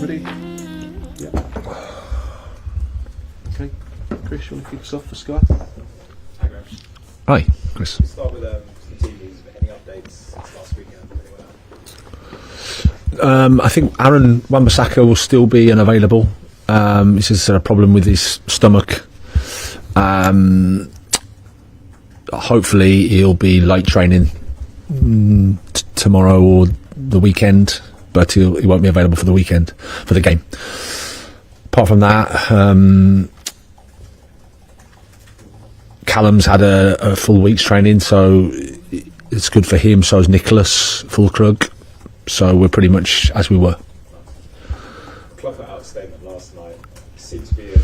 ready? Yeah. Okay, Chris, you want to kick us off for Sky? Hi, Graham. Hi, Chris. We'll start with some team news. Any updates since last weekend? Anyone else? I think Aaron Wan-Bissaka will still be unavailable. He says he's had a problem with his stomach. Hopefully he'll be late training tomorrow or the weekend, but he won't be available for the weekend, for the game. Apart from that, Callum's had a full week's training, so it's good for him. So is Nicholas Fulkrug. So we're pretty much as we were. The club put out a statement last night. It seems to be a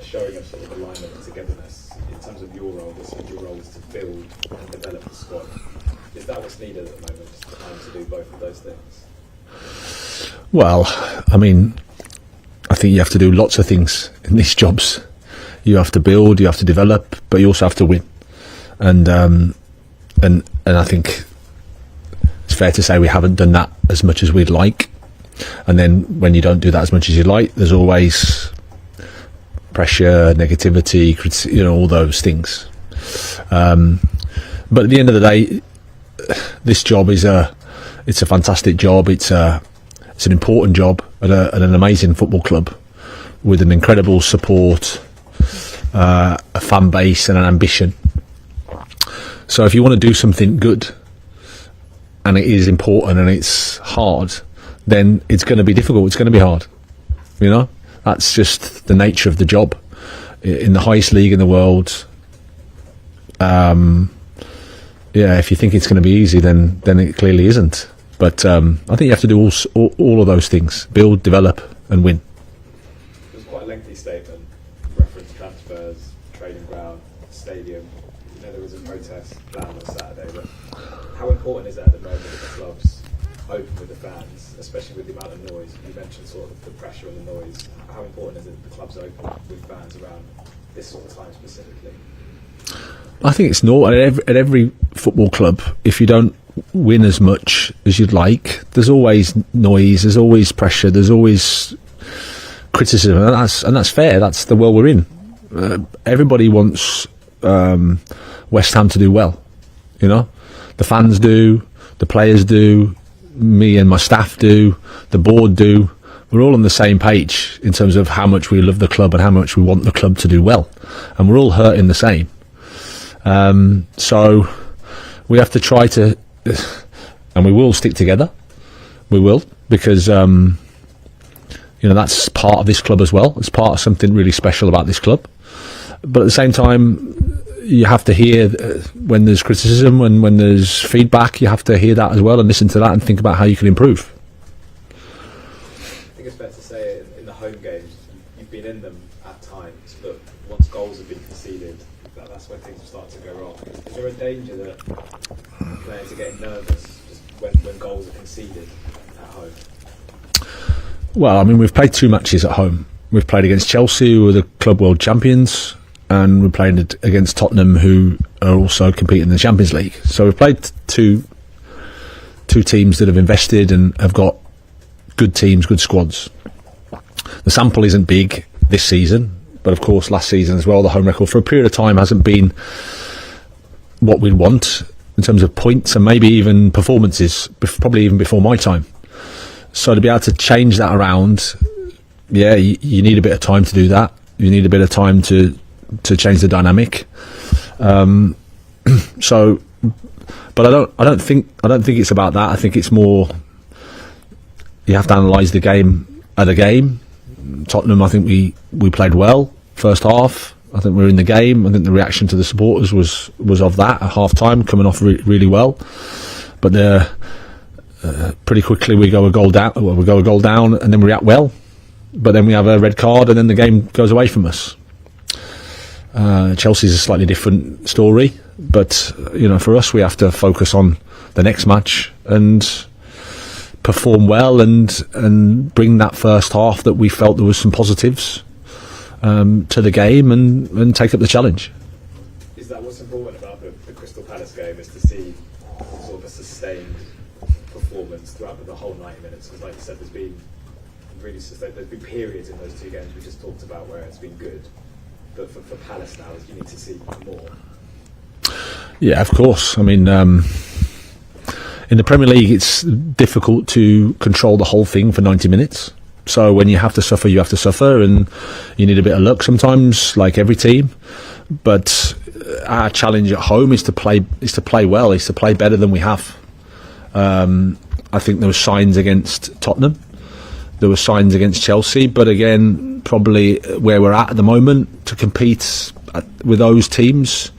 showing of sort of alignment and togetherness in terms of your role. This your role is to build and develop the squad. Is that what's needed at the moment? Just the time to do both of those things? Well, I mean, I think you have to do lots of things in these jobs. You have to build, you have to develop, but you also have to win. And I think it's fair to say we haven't done that as much as we'd like. And then when you don't do that as much as you'd like, there's always pressure, negativity, all those things. But at the end of the day, this job is it's a fantastic job. It's an important job at an amazing football club with an incredible support, a fan base and an ambition. So if you want to do something good, and it is important and it's hard, then it's going to be difficult, it's going to be hard. That's just the nature of the job. In the highest league in the world, if you think it's going to be easy, then it clearly isn't. But I think you have to do all of those things: build, develop and win. It was quite a lengthy statement, reference transfers, training ground, stadium. There was a protest planned on Saturday, but how important is it at the moment that the club's open with the fans, especially with the amount of noise? You mentioned sort of the pressure and the noise. How important is it that the club's open with fans around this sort of time specifically? I think it's not at every football club. If you don't win as much as you'd like, there's always noise, there's always pressure, there's always criticism, and that's fair. That's the world we're in. Everybody wants West Ham to do well. The fans do, the players do, me and my staff do, the board do. We're all on the same page in terms of how much we love the club and how much we want the club to do well, and we're all hurting the same. So we have to try to, and we will stick together. We will, because that's part of this club as well. It's part of something really special about this club. But at the same time, you have to hear when there's criticism and when there's feedback. You have to hear that as well and listen to that and think about how you can improve. I think it's fair to say in the home games, you've been in them at times, but once goals have been conceded, that's where things start to go wrong. Is there a danger that players are getting nervous just when goals are conceded at home? Well, I mean, we've played 2 matches at home. We've played against Chelsea, who are the Club World Champions, and we played against Tottenham, who are also competing in the Champions League. So we've played two teams that have invested and have got good teams, good squads. The sample isn't big this season, but of course last season as well, the home record for a period of time hasn't been what we'd want in terms of points and maybe even performances, probably even before my time. So to be able to change that around, you need a bit of time to do that. You need a bit of time to change the dynamic. But I don't think it's about that. I think it's more, you have to analyse the game at a game. Tottenham, I think we played well first half. I think we were in the game. I think the reaction to the supporters was of that at half time, coming off really well. But pretty quickly we go a goal down. We go a goal down, and then we react well. But then we have a red card, and then the game goes away from us. Chelsea's a slightly different story, but for us, we have to focus on the next match and perform well and bring that first half that we felt there was some positives to the game and take up the challenge. Is that what's important about the Crystal Palace game, is to see sort of a sustained performance throughout the whole 90 minutes? Because like you said, there's been really sustained. There's been periods in those 2 games we just talked about where it's been good, but for Palace now, you need to see more. Yeah, of course. I mean, in the Premier League, it's difficult to control the whole thing for 90 minutes. So when you have to suffer, you have to suffer, and you need a bit of luck sometimes, like every team. But our challenge at home is to play well, is to play better than we have. I think there were signs against Tottenham, there were signs against Chelsea, but again, probably where we're at the moment, to compete with those teams,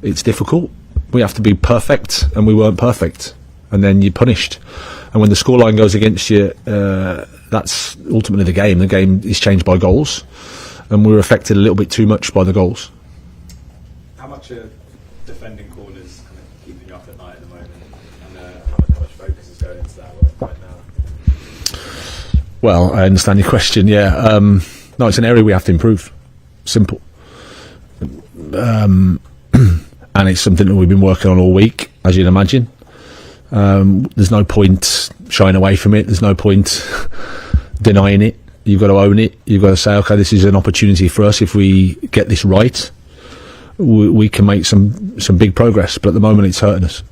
it's difficult. We have to be perfect, and we weren't perfect, and then you're punished. And when the scoreline goes against you, that's ultimately the game. The game is changed by goals, and we're affected a little bit too much by the goals. How much are defending corners kind of keeping you up at night at the moment, and how much focus is going into that right now? Well, I understand your question. Yeah, no, it's an area we have to improve. Simple. And it's something that we've been working on all week, as you'd imagine. There's no point shying away from it. There's no point denying it. You've got to own it. You've got to say, okay, this is an opportunity for us. If we get this right, we can make some big progress. But at the moment, it's hurting us.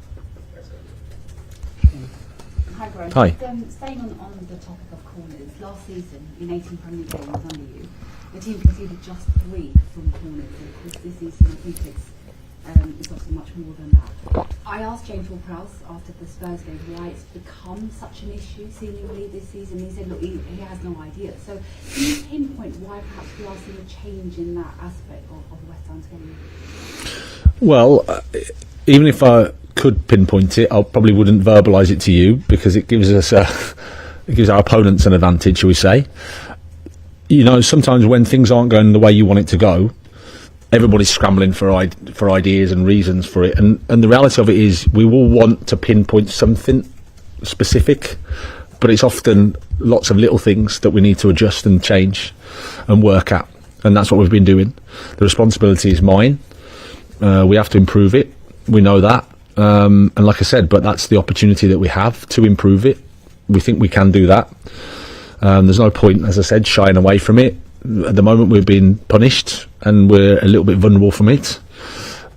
Hi, Graham. Hi. Staying on the topic of corners, last season in 18 Premier League games under you, the team conceded just 3 from corners. Of course, this season I think it's obviously much more than that. I asked James Ward-Prowse after the Spurs game why it's become such an issue seemingly this season. He said, look, he has no idea. So can you pinpoint why perhaps we are seeing a change in that aspect of West Ham's game? Well, even if I could pinpoint it, I probably wouldn't verbalise it to you, because it gives us it gives our opponents an advantage, shall we say. You know, sometimes when things aren't going the way you want it to go, everybody's scrambling for ideas and reasons for it, and the reality of it is we will want to pinpoint something specific, but it's often lots of little things that we need to adjust and change and work at, and that's what we've been doing. The responsibility is mine. We have to improve it, we know that, and like I said, but that's the opportunity that we have to improve it. We think we can do that. There's no point, as I said, shying away from it. At the moment we've been punished and we're a little bit vulnerable from it,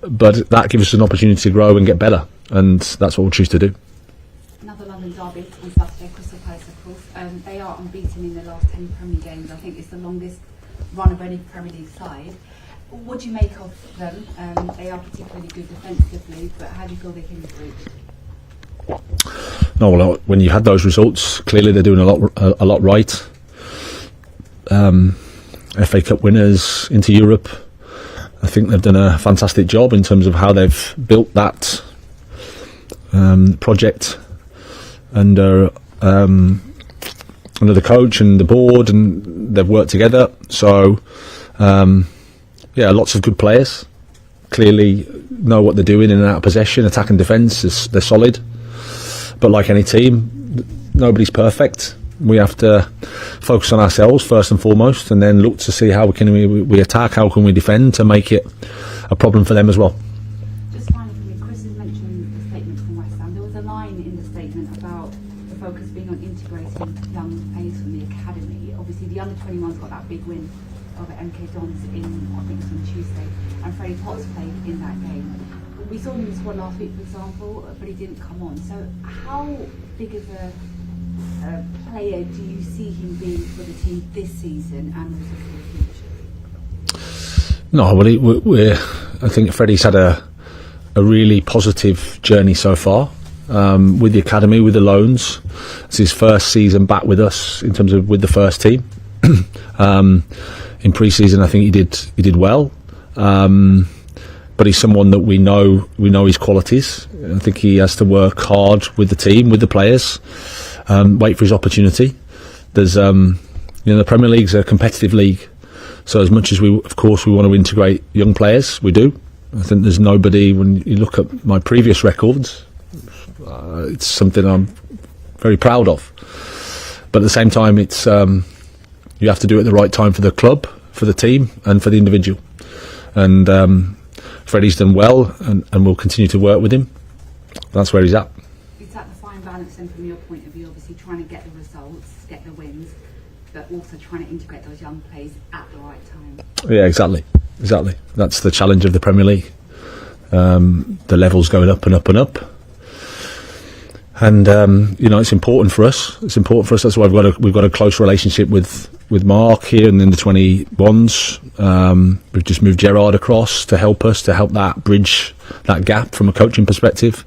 but that gives us an opportunity to grow and get better, and that's what we'll choose to do. Another London derby on Saturday, Crystal Palace of course. They are unbeaten in the last 10 Premier League games. I think it's the longest run of any Premier League side. What do you make of them? They are particularly good defensively, but how do you feel they can improve? No, well, when you had those results, clearly they're doing a lot right. FA Cup winners into Europe. I think they've done a fantastic job in terms of how they've built that project under the coach and the board, and they've worked together. So, yeah, lots of good players. Clearly know what they're doing in and out of possession, attack and defence. They're solid. But like any team, nobody's perfect. We have to focus on ourselves first and foremost, and then look to see how we attack, how can we defend to make it a problem for them as well. Just finally, Chris has mentioned the statement from West Ham. There was a line in the statement about the focus being on integrating young players from the academy. Obviously, the under-21's got that big win over MK Dons in, I think it was on Tuesday, and Freddie Potts played in that game. We saw him in the squad last week, for example, but he didn't come on. So how big of a player do you see him being for the team this season and also for the future? No, well, I think Freddie's had a really positive journey so far with the academy, with the loans. It's his first season back with us in terms of with the first team. In pre-season, I think he did well. But he's someone that we know his qualities. I think he has to work hard with the team, with the players, wait for his opportunity. There's, the Premier League's a competitive league, so as much as of course we want to integrate young players, we do. I think there's nobody, when you look at my previous records, it's something I'm very proud of. But at the same time, it's you have to do it at the right time for the club, for the team, and for the individual. And Freddie's done well, and we'll continue to work with him. That's where he's at. Is that the fine balance then from your point of view, obviously trying to get the results, get the wins, but also trying to integrate those young players at the right time. Yeah, exactly. That's the challenge of the Premier League. The levels going up and up and up. And it's important for us. That's why we've got a close relationship with Mark here and in the 21s. We've just moved Gerard across to help that bridge that gap from a coaching perspective.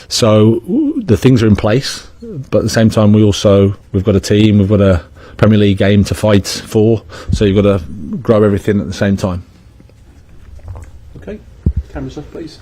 So the things are in place, but at the same time we've got a team, we've got a Premier League game to fight for. So you've got to grow everything at the same time. Okay, cameras off, please.